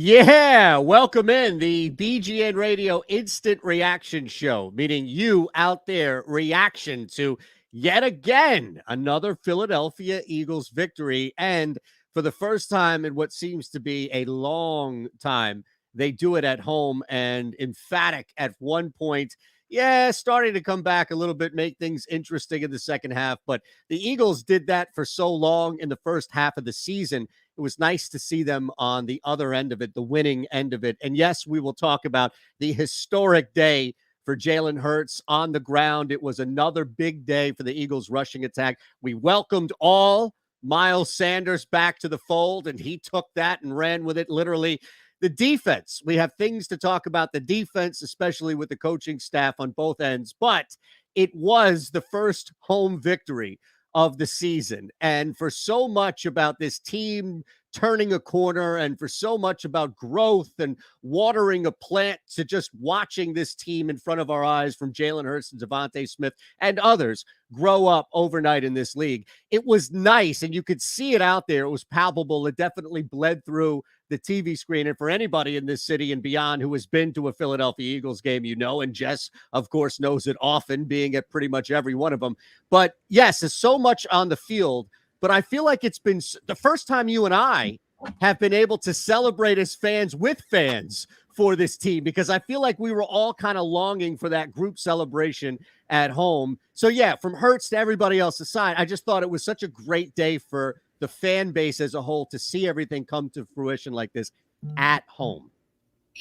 Yeah, welcome in the BGN Radio Instant Reaction Show, meaning you out there reaction to yet again another Philadelphia Eagles victory. And for the first time in what seems to be a long time, they do it at home and emphatic at one point. Yeah, starting to come back a little bit, make things interesting in the second half. But the Eagles did that for so long in the first half of the season. It was nice to see them on the other end of it, the winning end of it. And yes, we will talk about the historic day for Jalen Hurts on the ground. It was another big day for the Eagles rushing attack. We welcomed all Miles Sanders back to the fold, and he took that and ran with it literally. The defense, we have things to talk about the defense, especially with the coaching staff on both ends, but it was the first home victory of the season. And for so much about this team turning a corner and for so much about growth and watering a plant to just watching this team in front of our eyes from Jalen Hurts and Devontae Smith and others grow up overnight in this league. It was nice, and you could see it out there. It was palpable. It definitely bled through the TV screen. And for anybody in this city and beyond who has been to a Philadelphia Eagles game, and Jess, of course, knows it often, being at pretty much every one of them. But yes, there's so much on the field, but I feel like it's been the first time you and I have been able to celebrate as fans with fans for this team, because I feel like we were all kind of longing for that group celebration at home. So yeah, from Hurts to everybody else aside, I just thought it was such a great day for the fan base as a whole to see everything come to fruition like this at home.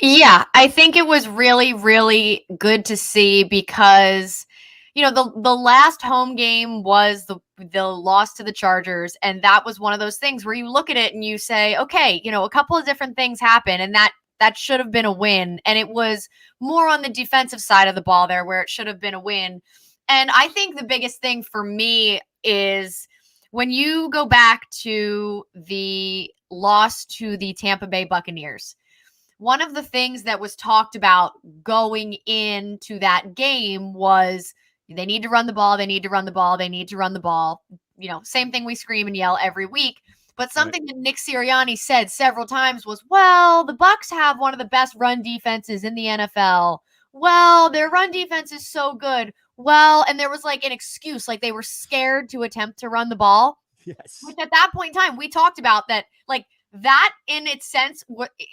Yeah, I think it was really, really good to see because, the last home game was the loss to the Chargers, and that was one of those things where you look at it and you say, okay, a couple of different things happen, and that should have been a win, and it was more on the defensive side of the ball there where it should have been a win. And I think the biggest thing for me is when you go back to the loss to the Tampa Bay Buccaneers. One of the things that was talked about going into that game was they need to run the ball, they need to run the ball, they need to run the ball. Same thing we scream and yell every week. But something that Nick Sirianni said several times was, well, the Bucs have one of the best run defenses in the NFL. Well, their run defense is so good. Well, and there was like an excuse, like they were scared to attempt to run the ball. Yes. Which at that point in time, we talked about that, like, that in its sense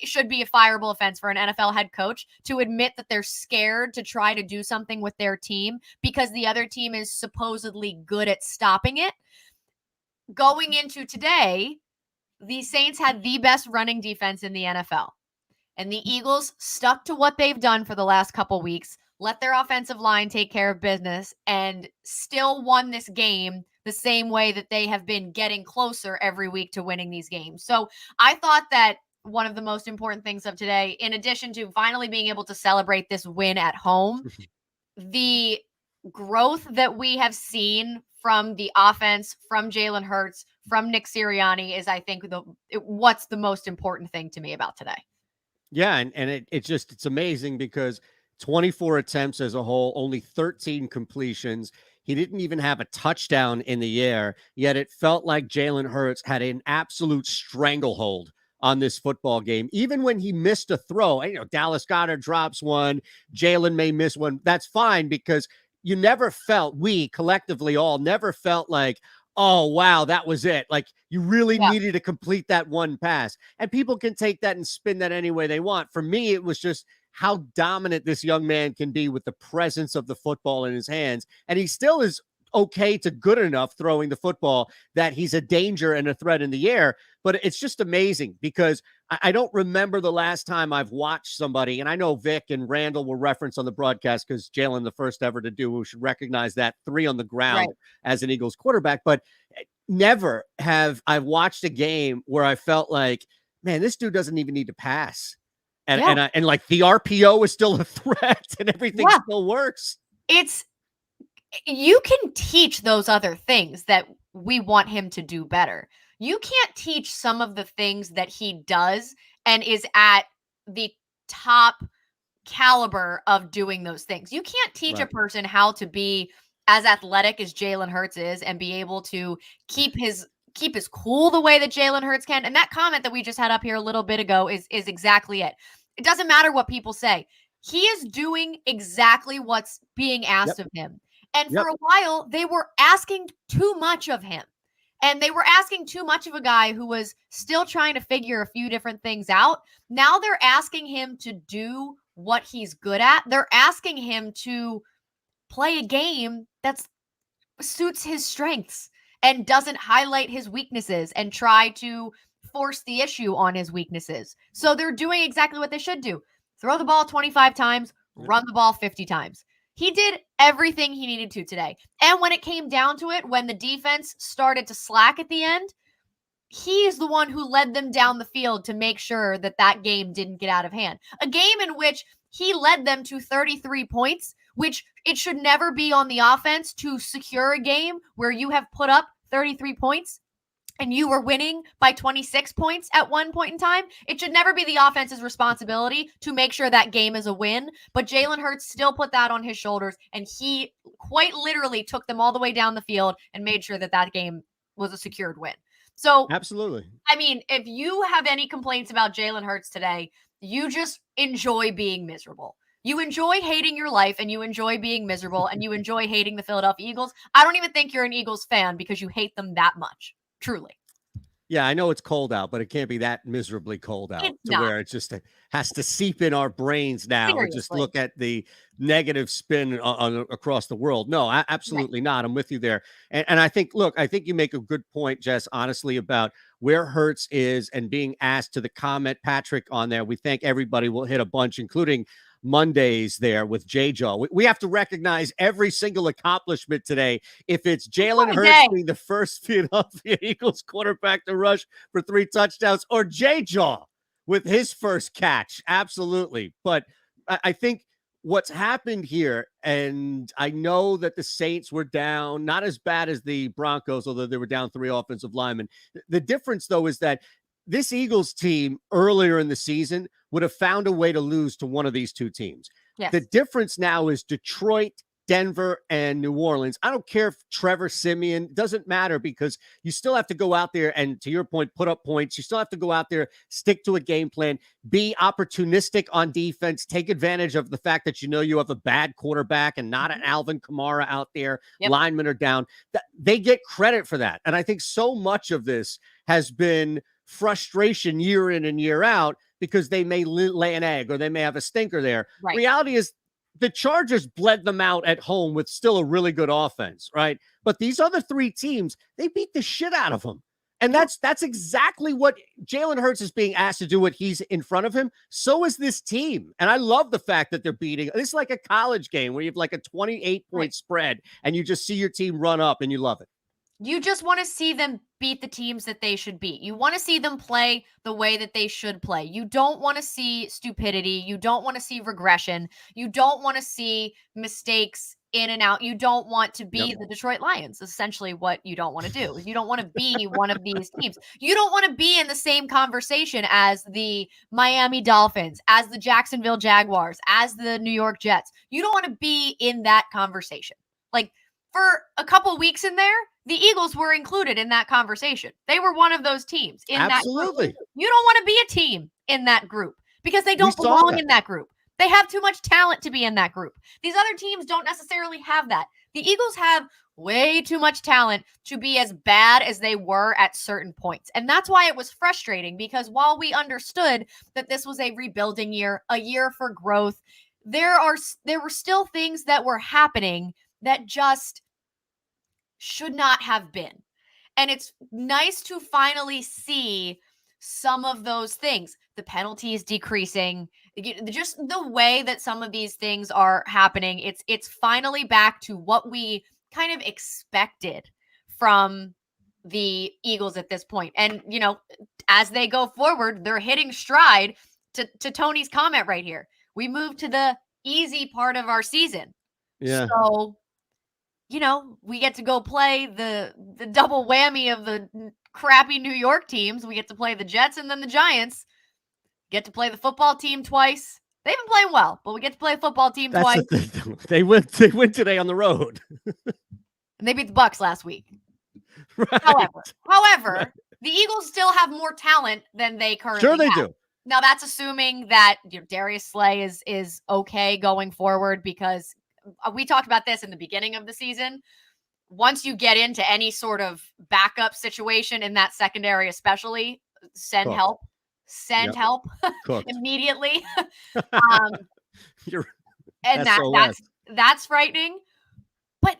should be a fireable offense for an NFL head coach to admit that they're scared to try to do something with their team because the other team is supposedly good at stopping it. Going into today, the Saints had the best running defense in the NFL. And the Eagles stuck to what they've done for the last couple weeks, let their offensive line take care of business, and still won this game the same way that they have been getting closer every week to winning these games. So I thought that one of the most important things of today, in addition to finally being able to celebrate this win at home, the growth that we have seen from the offense, from Jalen Hurts, from Nick Sirianni is, I think, what's the most important thing to me about today. Yeah, and it's amazing because 24 attempts as a whole, only 13 completions. He didn't even have a touchdown in the air, yet it felt like Jalen Hurts had an absolute stranglehold on this football game. Even when he missed a throw, Dallas Goedert drops one, Jalen may miss one. That's fine because you never felt, we collectively all never felt like, oh, wow, that was it. Like you really needed to complete that one pass. And people can take that and spin that any way they want. For me, it was just how dominant this young man can be with the presence of the football in his hands. And he still is okay to good enough throwing the football that he's a danger and a threat in the air. But it's just amazing because I don't remember the last time I've watched somebody, and I know Vic and Randall were referenced on the broadcast because Jalen, the first ever to do, we should recognize that 3 on the ground as an Eagles quarterback. But never have I watched a game where I felt like, man, this dude doesn't even need to pass. And like the RPO is still a threat and everything still works. You can teach those other things that we want him to do better. You can't teach some of the things that he does and is at the top caliber of doing those things. You can't teach a person how to be as athletic as Jalen Hurts is and be able to keep his keep his cool the way that Jalen Hurts can. And that comment that we just had up here a little bit ago is exactly it. It doesn't matter what people say. He is doing exactly what's being asked of him. And for a while, they were asking too much of him. And they were asking too much of a guy who was still trying to figure a few different things out. Now they're asking him to do what he's good at. They're asking him to play a game that suits his strengths and doesn't highlight his weaknesses and try to force the issue on his weaknesses. So they're doing exactly what they should do. Throw the ball 25 times, run the ball 50 times. He did everything he needed to today. And when it came down to it, when the defense started to slack at the end, he is the one who led them down the field to make sure that that game didn't get out of hand. A game in which he led them to 33 points, which it should never be on the offense to secure a game where you have put up 33 points and you were winning by 26 points at one point in time. It should never be the offense's responsibility to make sure that game is a win. But Jalen Hurts still put that on his shoulders, and he quite literally took them all the way down the field and made sure that that game was a secured win. So, absolutely. I mean, if you have any complaints about Jalen Hurts today, you just enjoy being miserable. You enjoy hating your life, and you enjoy being miserable, and you enjoy hating the Philadelphia Eagles. I don't even think you're an Eagles fan because you hate them that much. Truly. Yeah, I know it's cold out, but it can't be that miserably cold out where it just has to seep in our brains now. Seriously. And just look at the negative spin across the world. No, absolutely not. I'm with you there. And I think, look, I think you make a good point, Jess, honestly, about where Hurts is and being asked to the comment, Patrick, on there. We think everybody will hit a bunch, including Mondays there with J-Jaw. We have to recognize every single accomplishment today. If it's Jalen Hurts being the first Philadelphia Eagles quarterback to rush for 3 touchdowns, or J-Jaw with his first catch. Absolutely. But I think what's happened here, and I know that the Saints were down, not as bad as the Broncos, although they were down 3 offensive linemen. The difference, though, is that this Eagles team earlier in the season would have found a way to lose to one of these 2 teams. Yes. The difference now is Detroit, Denver, and New Orleans. I don't care if Trevor Siemian, doesn't matter, because you still have to go out there and, to your point, put up points. You still have to go out there, stick to a game plan, be opportunistic on defense, take advantage of the fact that you have a bad quarterback and not an Alvin Kamara out there. Linemen are down. They get credit for that. And I think so much of this has been frustration year in and year out because they may lay an egg or they may have a stinker there. Right. Reality is the Chargers bled them out at home with still a really good offense, right? But these other 3 teams, they beat the shit out of them. And that's exactly what Jalen Hurts is being asked to do, what he's in front of him. So is this team. And I love the fact that they're beating. This is like a college game where you have like a 28-point spread and you just see your team run up and you love it. You just want to see them beat the teams that they should beat. You want to see them play the way that they should play. You don't want to see stupidity. You don't want to see regression. You don't want to see mistakes in and out. You don't want to be the Detroit Lions. Essentially what you don't want to do. You don't want to be one of these teams. You don't want to be in the same conversation as the Miami Dolphins, as the Jacksonville Jaguars, as the New York Jets. You don't want to be in that conversation. Like, for a couple weeks in there, the Eagles were included in that conversation. They were one of those teams in that group. You don't want to be a team in that group because they don't belong in that group. They have too much talent to be in that group. These other teams don't necessarily have that. The Eagles have way too much talent to be as bad as they were at certain points. And that's why it was frustrating, because while we understood that this was a rebuilding year, a year for growth, there were still things that were happening that just should not have been. And it's nice to finally see some of those things. The penalties decreasing, just the way that some of these things are happening. It's finally back to what we kind of expected from the Eagles at this point. And, as they go forward, they're hitting stride. To Tony's comment right here, we moved to the easy part of our season. Yeah. So, we get to go play the double whammy of the crappy New York teams. We get to play the Jets and then the Giants. Get to play the football team twice. They've been playing well, but we get to play a football team twice. They win today on the road. And they beat the Bucs last week. Right. However, the Eagles still have more talent than they Sure currently they have. do. Now that's assuming that Darius Slay is okay going forward, because we talked about this in the beginning of the season. Once you get into any sort of backup situation in that secondary, especially, send Cooked. help. Send Yep. help Cooked. immediately. um, You're and SOS. that's frightening. But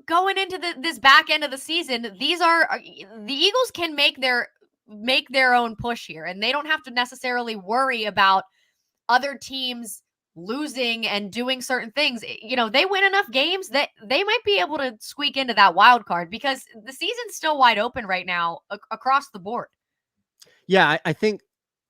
going into this back end of the season, these are the Eagles can make their own push here, and they don't have to necessarily worry about other teams losing and doing certain things. They win enough games that they might be able to squeak into that wild card, because the season's still wide open right now across the board. Yeah, I think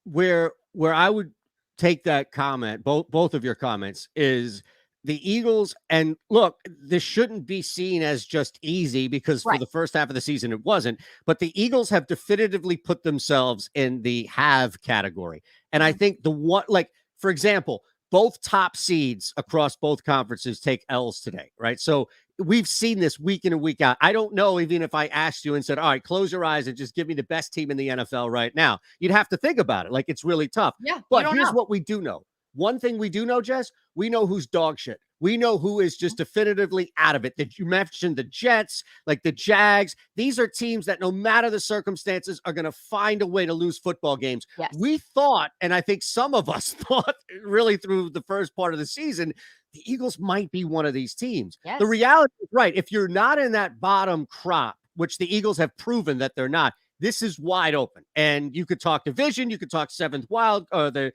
where I would take that comment, both of your comments, is the Eagles. And look, this shouldn't be seen as just easy, because for Right. the first half of the season it wasn't. But the Eagles have definitively put themselves in the have category. And I think the one, like, for example, both top seeds across both conferences take L's today, right? So we've seen this week in and week out. I don't know, even if I asked you and said, all right, close your eyes and just give me the best team in the NFL right now, you'd have to think about it. Like, it's really tough. Yeah, But here's what we do know. One thing we do know, Jess, we know who's dog shit. We know who is just definitively out of it. That you mentioned the Jets, like the Jags. These are teams that, no matter the circumstances, are going to find a way to lose football games. Yes. We thought, and I think some of us thought really through the first part of the season, the Eagles might be one of these teams. Yes. The reality is, right, if you're not in that bottom crop, which the Eagles have proven that they're not, this is wide open. And you could talk division, you could talk seventh wild, or the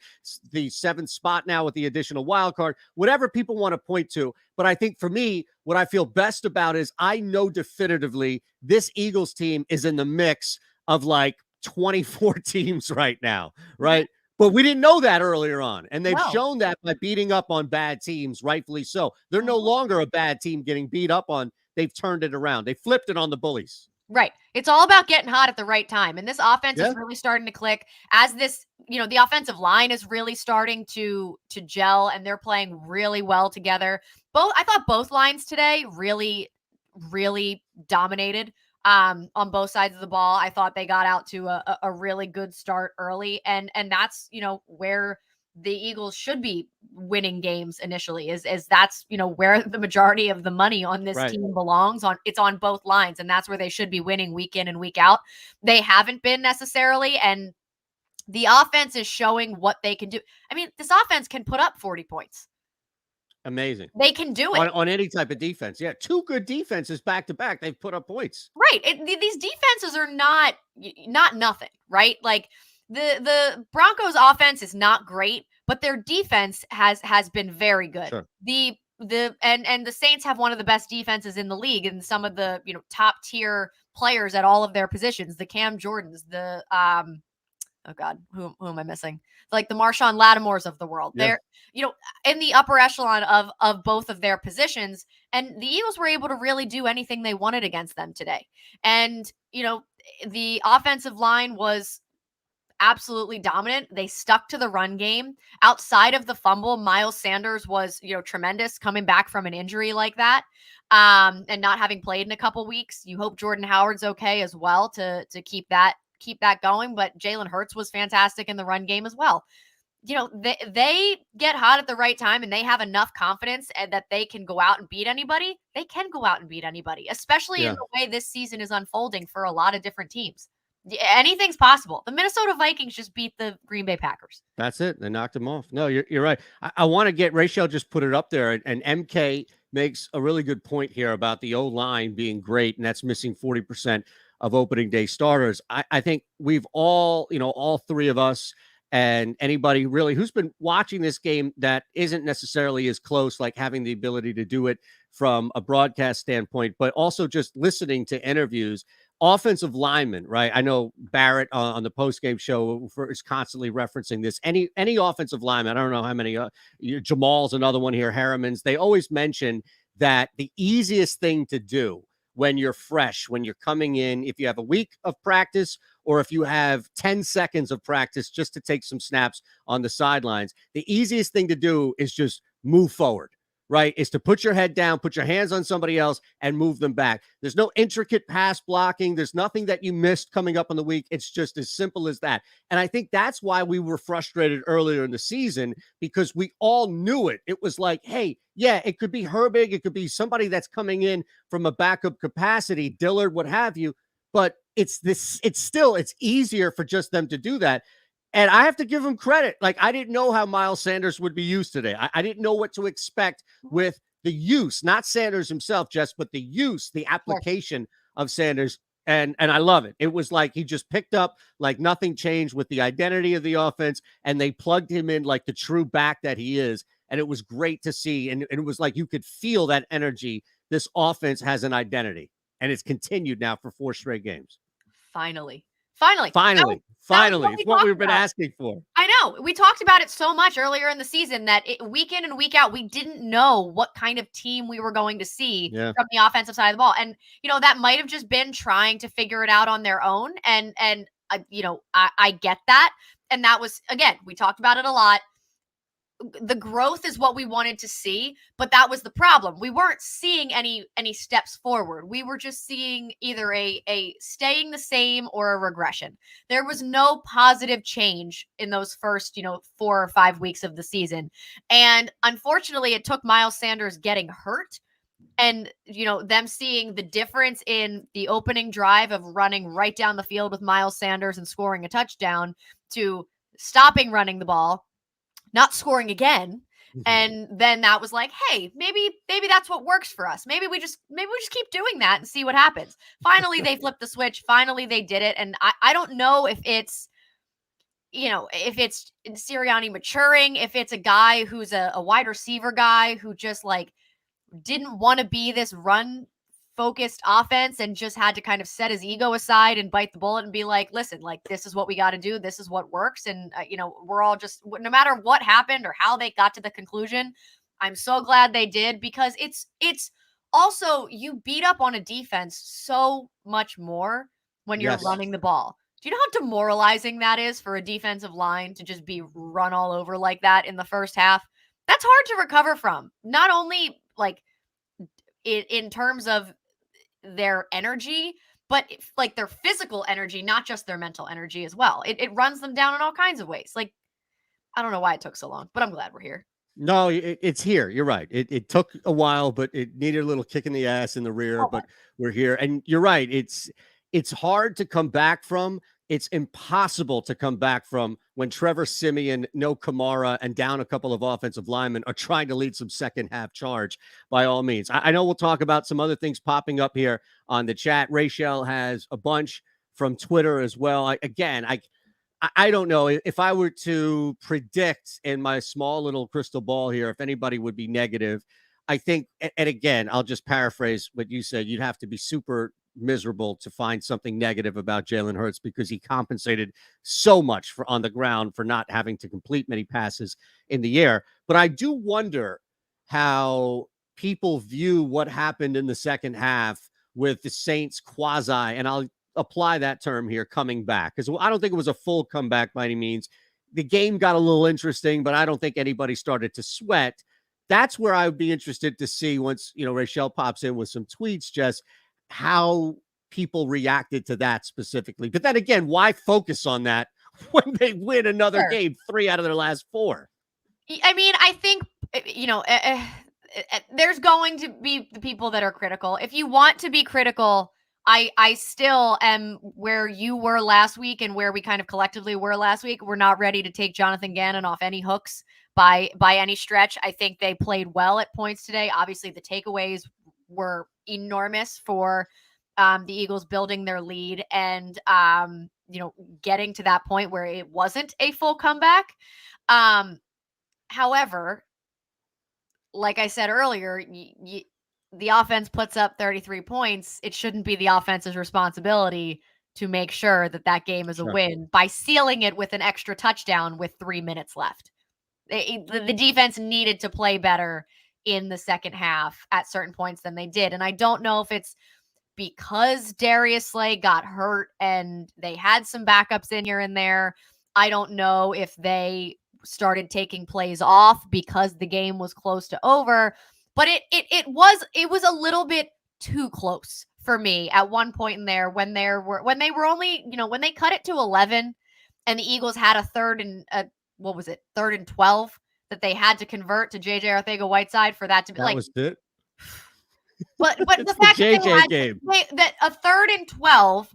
seventh spot now with the additional wild card, whatever people want to point to. But I think for me, what I feel best about is I know definitively this Eagles team is in the mix of like 24 teams right now, right? But we didn't know that earlier on. And they've shown that by beating up on bad teams, rightfully so. They're no longer a bad team getting beat up on. They've turned it around. They flipped it on the bullies. Right. It's all about getting hot at the right time. And this offense is really starting to click as this, the offensive line is really starting to gel, and they're playing really well together. I thought both lines today really, really dominated on both sides of the ball. I thought they got out to a really good start early. And that's, where the Eagles should be winning games initially, is that's, where the majority of the money on this team belongs on. It's on both lines, and that's where they should be winning week in and week out. They haven't been necessarily, and the offense is showing what they can do. I mean, this offense can put up 40 points. Amazing. They can do it on any type of defense. Yeah, two good defenses back to back. They've put up points. Right. These defenses are not nothing, right? Like the Broncos offense is not great, but their defense has been very good. Sure. The Saints have one of the best defenses in the league, and some of the top tier players at all of their positions. The Cam Jordans, the oh God, who am I missing? Like the Marshawn Lattimores of the world. Yeah. They're in the upper echelon of both of their positions, and the Eagles were able to really do anything they wanted against them today. And the offensive line was absolutely dominant. They stuck to the run game. Outside of the fumble, Miles Sanders was, tremendous coming back from an injury like that. And not having played in a couple weeks. You hope Jordan Howard's okay as well to keep that going. But Jalen Hurts was fantastic in the run game as well. They get hot at the right time, and they have enough confidence that they can go out and beat anybody. They can go out and beat anybody, especially in the way this season is unfolding for a lot of different teams. Anything's possible. The Minnesota Vikings just beat the Green Bay Packers. That's it. They knocked them off. No, you're right. I want to get Rachel just put it up there, and MK makes a really good point here about the O-line being great, and that's missing 40% of opening day starters. I think we've all, all three of us and anybody really who's been watching this game that isn't necessarily as close, like having the ability to do it from a broadcast standpoint, but also just listening to interviews. Offensive linemen, right? I know Barrett on the post-game show is constantly referencing this. Any offensive lineman, I don't know how many, Jamal's another one here, Harriman's, they always mention that the easiest thing to do when you're fresh, when you're coming in, if you have a week of practice or if you have 10 seconds of practice just to take some snaps on the sidelines, the easiest thing to do is just move forward. right, is to put your head down, put your hands on somebody else, and move them back. There's no intricate pass blocking. There's nothing that you missed coming up on the week. It's just as simple as that. And I think that's why we were frustrated earlier in the season, because we all knew it. It was like, hey, yeah, it could be Herbig. It could be somebody that's coming in from a backup capacity, Dillard, what have you. But it's easier for just them to do that. And I have to give him credit. Like, I didn't know how Miles Sanders would be used today. I didn't know what to expect with the use, not Sanders himself, Jess, but the use, the application of Sanders. And I love it. It was like he just picked up like nothing changed with the identity of the offense, and they plugged him in like the true back that he is. And it was great to see. And it was like you could feel that energy. This offense has an identity, and it's continued now for 4 straight games. Finally. Finally. It's what we've been asking for. I know. We talked about it so much earlier in the season that week in and week out, we didn't know what kind of team we were going to see from the offensive side of the ball. And, that might have just been trying to figure it out on their own. And I get that. And that was, again, we talked about it a lot. The growth is what we wanted to see, but that was the problem. We weren't seeing any steps forward. We were just seeing either a staying the same or a regression. There was no positive change in those first, 4 or 5 weeks of the season. And unfortunately, it took Miles Sanders getting hurt and, them seeing the difference in the opening drive of running right down the field with Miles Sanders and scoring a touchdown to stopping running the ball, not scoring again. And then that was like, hey, maybe that's what works for us. Maybe we just keep doing that and see what happens. Finally, they flipped the switch. Finally, they did it. And I don't know if it's, if it's Sirianni maturing, if it's a guy who's a wide receiver guy who just like didn't want to be this run focused offense and just had to kind of set his ego aside and bite the bullet and be like, listen, like, this is what we got to do. This is what works. And, we're all just, no matter what happened or how they got to the conclusion, I'm so glad they did, because it's also, you beat up on a defense so much more when you're running the ball. Do you know how demoralizing that is for a defensive line to just be run all over like that in the first half? That's hard to recover from. Not only like in terms of their energy, but like their physical energy, not just their mental energy as well. It runs them down in all kinds of ways. Like, I don't know why it took so long, but I'm glad we're here. No, it's here. You're right. It took a while, but it needed a little kick in the ass in the rear, but we're here. And you're right. It's hard to come back from. It's impossible to come back from when Trevor Siemian, no Kamara, and down a couple of offensive linemen are trying to lead some second half charge by all means. I know we'll talk about some other things popping up here on the chat. Rachel has a bunch from Twitter as well. I don't know if I were to predict in my small little crystal ball here, if anybody would be negative. I think, and again, I'll just paraphrase what you said. You'd have to be super miserable to find something negative about Jalen Hurts, because he compensated so much for on the ground for not having to complete many passes in the air. But I do wonder how people view what happened in the second half with the Saints quasi, and I'll apply that term here, coming back, because I don't think it was a full comeback by any means. The game got a little interesting, but I don't think anybody started to sweat. That's where I would be interested to see once, Rachel pops in with some tweets, just how people reacted to that specifically. But then again, why focus on that when they win another game, 3 out of their last 4? I mean, I think, there's going to be the people that are critical. If you want to be critical, I still am where you were last week and where we kind of collectively were last week. We're not ready to take Jonathan Gannon off any hooks by any stretch. I think they played well at points today. Obviously, the takeaways were enormous for the Eagles building their lead and, getting to that point where it wasn't a full comeback. However, like I said earlier, the offense puts up 33 points. It shouldn't be the offense's responsibility to make sure that game is a win by sealing it with an extra touchdown with 3 minutes left. The defense needed to play better in the second half at certain points than they did. And I don't know if it's because Darius Slay got hurt and they had some backups in here and there. I don't know if they started taking plays off because the game was close to over. But it was a little bit too close for me at one point in there when they were only, when they cut it to 11 and the Eagles had a third and what was it? 3rd and 12 that they had to convert to JJ Arcega-Whiteside for that to be That like, was it. but It's the the fact that JJ game. that a 3rd and 12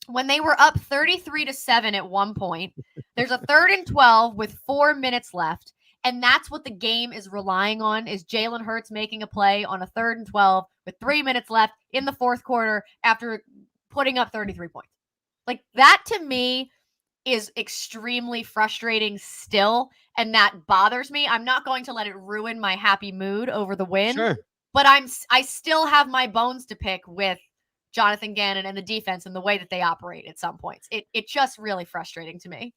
when they were up 33-7 at one point, there's a 3rd and 12 with 4 minutes left. And that's what the game is relying on, is Jalen Hurts making a play on a 3rd and 12 with 3 minutes left in the fourth quarter after putting up 33 points. Like, that to me is extremely frustrating still, and that bothers me. I'm not going to let it ruin my happy mood over the win, Sure. but I still have my bones to pick with Jonathan Gannon and the defense and the way that they operate at some points. It's just really frustrating to me.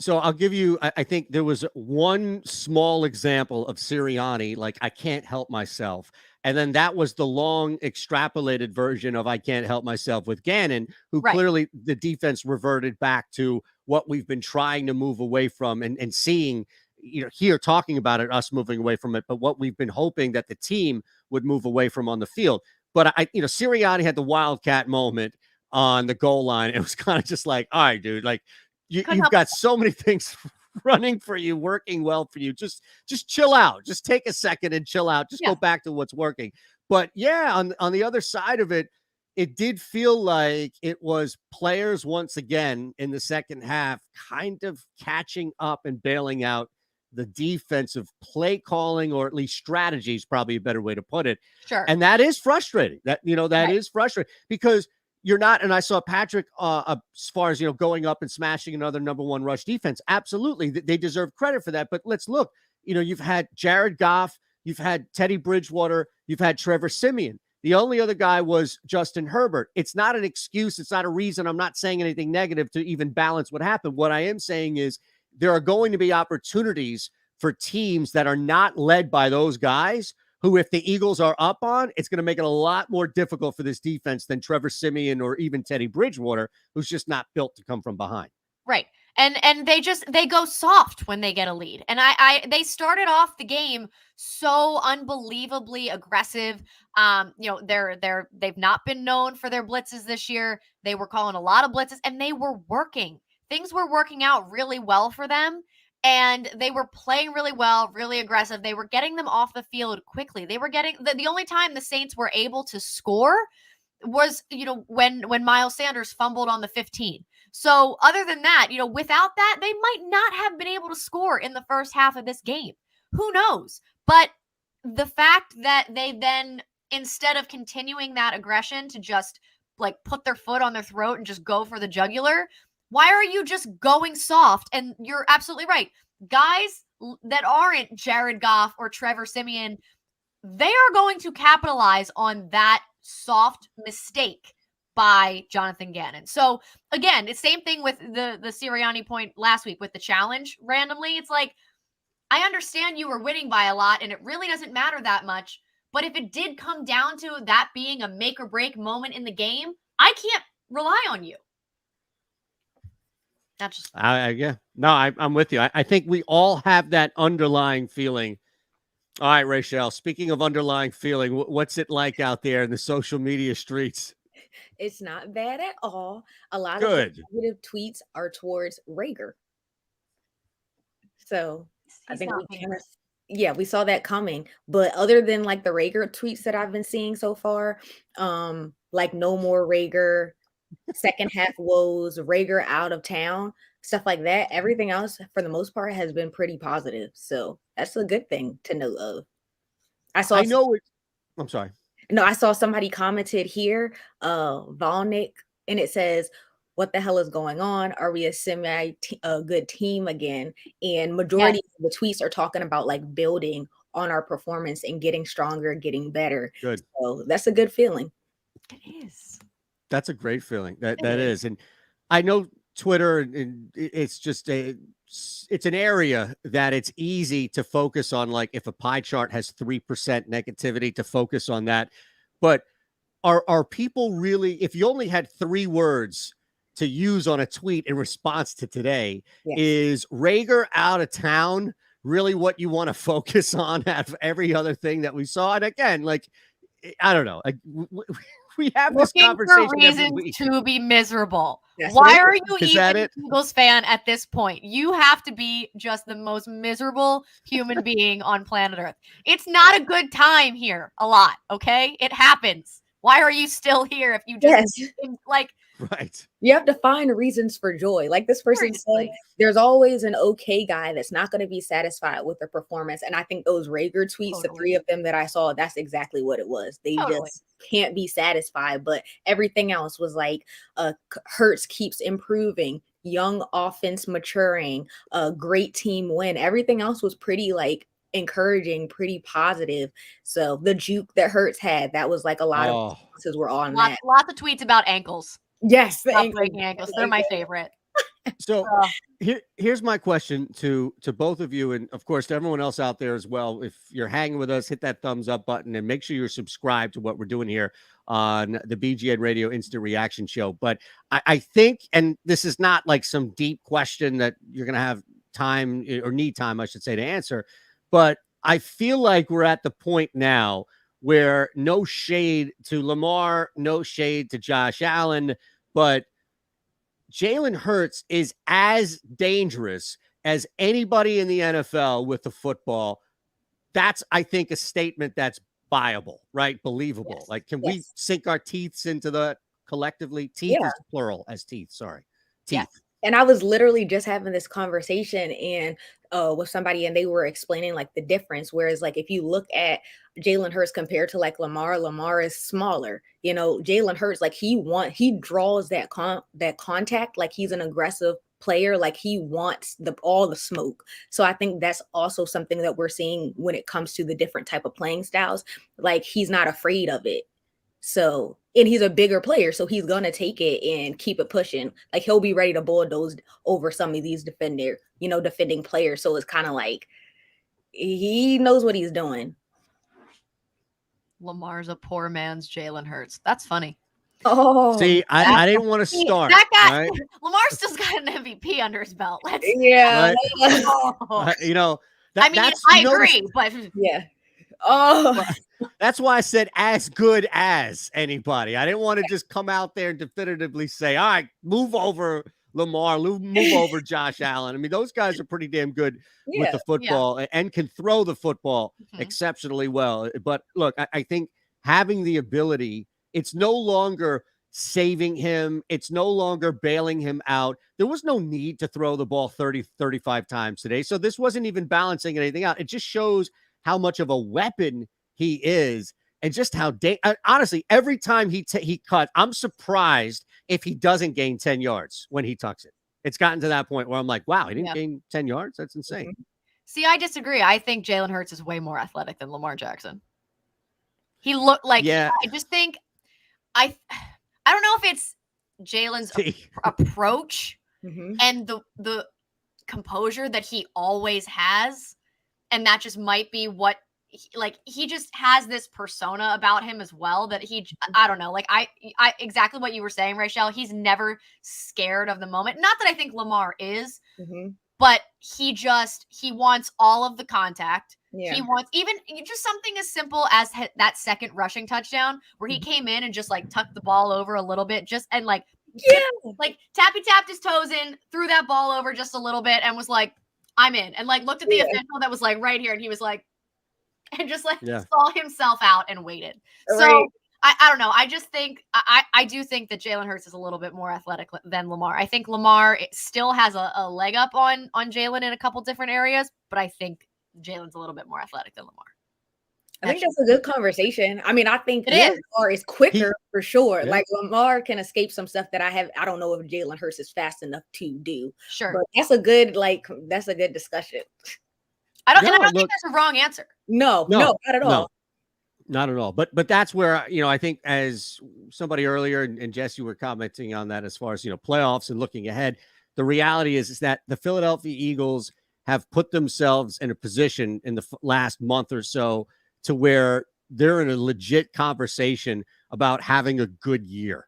So I'll give you, I think there was one small example of Sirianni, like, I can't help myself. And then that was the long extrapolated version of I can't help myself with Gannon, who Right. clearly the defense reverted back to what we've been trying to move away from and seeing, here talking about it, us moving away from it, but what we've been hoping that the team would move away from on the field. But Sirianni had the wildcat moment on the goal line. It was kind of just like, all right, dude, like, you've got so many things running for you, working well for you. Just chill out. Just take a second and chill out. Just go back to what's working. But yeah, on the other side of it, it did feel like it was players once again in the second half kind of catching up and bailing out the defensive play calling, or at least strategy is probably a better way to put it. Sure. And that is frustrating. That is frustrating, because you're not, and I saw Patrick as far as, going up and smashing another number one rush defense. Absolutely. They deserve credit for that. But let's look, you've had Jared Goff, you've had Teddy Bridgewater, you've had Trevor Siemian. The only other guy was Justin Herbert. It's not an excuse. It's not a reason. I'm not saying anything negative to even balance what happened. What I am saying is there are going to be opportunities for teams that are not led by those guys who, if the Eagles are up on, it's going to make it a lot more difficult for this defense than Trevor Siemian or even Teddy Bridgewater, who's just not built to come from behind. Right. And they go soft when they get a lead. And they started off the game so unbelievably aggressive. They've not been known for their blitzes this year. They were calling a lot of blitzes, and they were working. Things were working out really well for them. And they were playing really well, really aggressive. They were getting them off the field quickly. They were getting the only time the Saints were able to score was, when Miles Sanders fumbled on the 15. So other than that, without that, they might not have been able to score in the first half of this game. Who knows? But the fact that they then, instead of continuing that aggression to just like put their foot on their throat and just go for the jugular, why are you just going soft? And you're absolutely right. Guys that aren't Jared Goff or Trevor Siemian, they are going to capitalize on that soft mistake by Jonathan Gannon. So again, it's same thing with the Sirianni point last week with the challenge randomly. It's like, I understand you were winning by a lot and it really doesn't matter that much. But if it did come down to that being a make or break moment in the game, I can't rely on you. That's just yeah. No, I'm with you. I think we all have that underlying feeling. All right, Rachel, speaking of underlying feeling, what's it like out there in the social media streets? It's not bad at all. A lot Good. of the negative tweets are towards Rager. So I think we saw that coming. But other than like the Rager tweets that I've been seeing so far, like no more Rager, second half woes, Rager out of town, stuff like that. Everything else, for the most part, has been pretty positive. So that's a good thing to note of. I'm sorry. No, I saw somebody commented here, Volnick, and it says, "What the hell is going on? Are we a good team again?" And majority of the tweets are talking about like building on our performance and getting stronger, getting better. Good. So that's a good feeling. It is. That's a great feeling. That is. And I know Twitter, and it's just it's an area that it's easy to focus on. Like if a pie chart has 3% negativity, to focus on that. But are people really, if you only had 3 words to use on a tweet in response to today, is Rager out of town really what you want to focus on out of every other thing that we saw? And again, like, I don't know. Like, we have this Looking for conversation every reasons week. to be miserable. That's what Why it are you Is that even it? an Eagles fan at this point? You have to be just the most miserable human being on planet Earth. It's not a good time here a lot, okay? It happens. Why are you still here if you just Yes. like Right. You have to find reasons for joy. Like this person said, seriously? there's always an okay guy that's not going to be satisfied with their performance. And I think those Rager tweets, the Totally. 3 of them that I saw, that's exactly what it was. They Totally. just can't be satisfied. But everything else was like, Hurts keeps improving, young offense maturing, a great team win. Everything else was pretty like encouraging, pretty positive. So the juke that Hurts had, that was like a lot of Oh, responses were on Lots, that. lots of tweets about ankles. Yes, the About ankle. breaking ankles. They're my favorite. so Uh, here's my question to both of you, and of course to everyone else out there as well. If you're hanging with us, hit that thumbs up button and make sure you're subscribed to what we're doing here on the BGN Radio Instant Reaction Show. But I think, and this is not like some deep question that you're gonna have time or need time, I should say, to answer, but I feel like we're at the point now where no shade to Lamar, no shade to Josh Allen, but Jalen Hurts is as dangerous as anybody in the NFL with the football. That's, I think, a statement that's viable, right? Believable. Yes. Like, can we sink our teeth into that collectively? Teeth Yeah. is plural as teeth. Sorry. Yes. Teeth. And I was literally just having this conversation and with somebody, and they were explaining like the difference. Whereas, like, if you look at Jalen Hurts compared to like Lamar is smaller. You know, Jalen Hurts, like he draws that contact, like he's an aggressive player, like he wants all the smoke. So I think that's also something that we're seeing when it comes to the different type of playing styles. Like he's not afraid of it. So, and he's a bigger player, so he's gonna take it and keep it pushing. Like he'll be ready to bulldoze over some of these defending players. So it's kind of like he knows what he's doing. Lamar's a poor man's Jalen Hurts. That's funny. Oh, See, I didn't want to start. That guy, right? Lamar still got an MVP under his belt. Let's, yeah, Right. oh. You know, I mean, that's, I you notice- agree, but yeah. Oh, That's why I said as good as anybody. I didn't want to just come out there and definitively say, all right, move over Lamar, move over Josh Allen. I mean, those guys are pretty damn good with yeah. the football and can throw the football Mhm. exceptionally well. But look, I think having the ability, it's no longer saving him. It's no longer bailing him out. There was no need to throw the ball 30, 35 times today. So this wasn't even balancing anything out. It just shows how much of a weapon he is, and just how honestly, every time he cut, I'm surprised if he doesn't gain 10 yards when he tucks it. It's gotten to that point where I'm like, wow, he didn't gain 10 yards. That's insane. See, I disagree. I think Jalen Hurts is way more athletic than Lamar Jackson. He looked like, Yeah. I just think I don't know if it's Jalen's approach and the composure that he always has, and that just might be what he just has this persona about him as well that I don't know, like I exactly what you were saying, Rachel. He's never scared of the moment. Not that I think Lamar is, but he wants all of the contact. Yeah. He wants even just something as simple as that second rushing touchdown where he came in and just like tucked the ball over a little bit, just and like tapped his toes in, threw that ball over just a little bit and was like, I'm in, and like looked at the official that was like right here, and he was like, and just like saw himself out and waited. So I don't know. I just think I do think that Jalen Hurts is a little bit more athletic than Lamar. I think Lamar still has a leg up on Jalen in a couple different areas, but I think Jalen's a little bit more athletic than Lamar. I think that's a good conversation. I mean, I think Lamar is quicker for sure. Like Lamar can escape some stuff that I don't know if Jalen Hurts is fast enough to do. Sure. But that's a good discussion. I don't think there's a wrong answer. No, not at all. No, not at all. But that's where, I think as somebody earlier, and Jess, you were commenting on that as far as, playoffs and looking ahead. The reality is that the Philadelphia Eagles have put themselves in a position in the last month or so to where they're in a legit conversation about having a good year.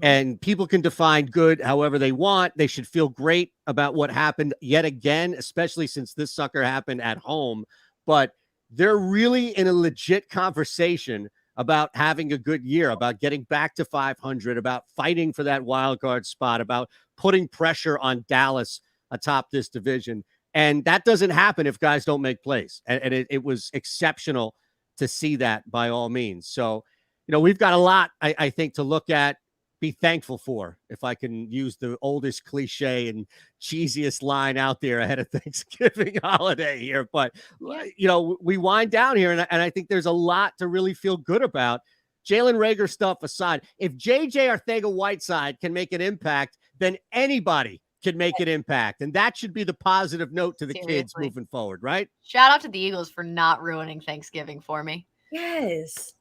And people can define good however they want. They should feel great about what happened yet again, especially since this sucker happened at home. But they're really in a legit conversation about having a good year, about getting back to 500, about fighting for that wild card spot, about putting pressure on Dallas atop this division. And that doesn't happen if guys don't make plays. And it was exceptional to see that by all means. So, we've got a lot, I think, to look at, be thankful for, if I can use the oldest cliche and cheesiest line out there ahead of Thanksgiving holiday here. But, we wind down here, and I think there's a lot to really feel good about. Jalen Reagor stuff aside, if JJ Arcega-Whiteside can make an impact, then anybody can make an impact. And that should be the positive note to the kids moving forward, right? Shout out to the Eagles for not ruining Thanksgiving for me. Yes.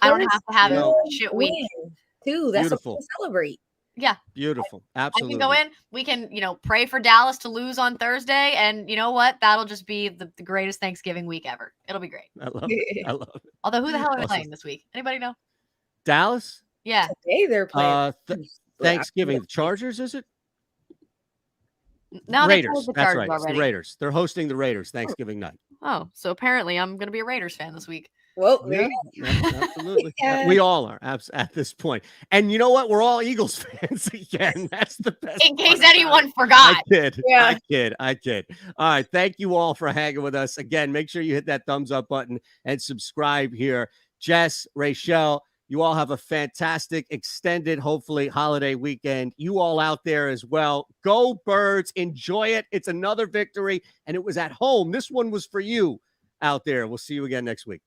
I don't have to have a shit week. Too. That's what we celebrate. Yeah. Beautiful. Absolutely. I can go in. We can, pray for Dallas to lose on Thursday. And you know what? That'll just be the greatest Thanksgiving week ever. It'll be great. I love it. I love it. Although, who the hell are they playing this week? Anybody know? Dallas? Yeah. Today they're playing. Thanksgiving. The Chargers, is it? No, Raiders. That's right. It's the Raiders. They're hosting the Raiders Thanksgiving night. Oh, so apparently I'm going to be a Raiders fan this week. Well, yeah, absolutely. We all are at this point. And you know what? We're all Eagles fans again. That's the best. In case anyone forgot. I kid. All right. Thank you all for hanging with us. Again, make sure you hit that thumbs up button and subscribe here. Jess, Rachel, you all have a fantastic extended, hopefully, holiday weekend. You all out there as well. Go Birds. Enjoy it. It's another victory, and it was at home. This one was for you out there. We'll see you again next week.